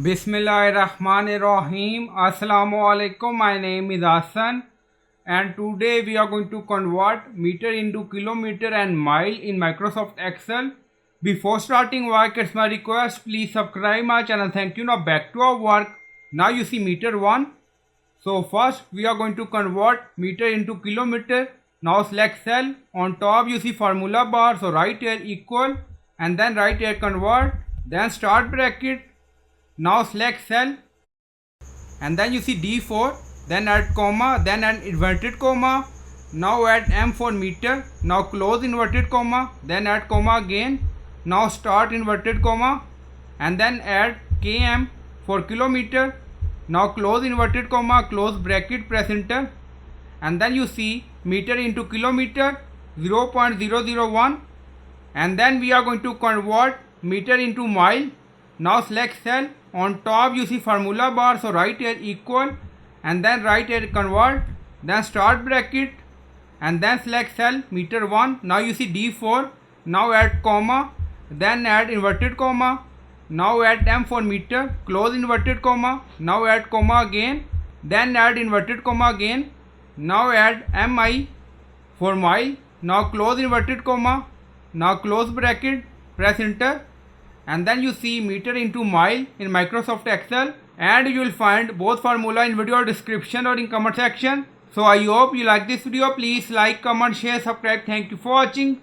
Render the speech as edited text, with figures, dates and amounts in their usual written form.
Bismillahirrahmanirrahim. Assalamu alaikum. My name is Hassan, and today we are going to convert meter into kilometer and mile in Microsoft Excel. Before starting work, it's my request, please subscribe my channel. Thank you. Now back to our work. Now you see meter 1. So first we are going to convert meter into kilometer. Now select cell. On top you see formula bar. So write here equal and then write here convert. Then start bracket. Now select cell and then you see D4, then add comma, then add inverted comma. Now add M for meter. Now close inverted comma, then add comma again. Now start inverted comma and then add KM for kilometer. Now close inverted comma, close bracket, press enter and then you see meter into kilometer 0.001 and then we are going to convert meter into mile. Now select cell. On top you see formula bar, so write here equal and then write here convert, then start bracket and then select cell meter 1. Now you see D4. Now add comma, then add inverted comma. Now add M for meter, close inverted comma. Now add comma again, then add inverted comma again. Now add MI for mile. Now close inverted comma. Now close bracket, press enter and then you see meter into mile in Microsoft Excel, and you will find both formula in video description or in comment section. So I hope you like this video. Please like, comment, share, subscribe. Thank you for watching.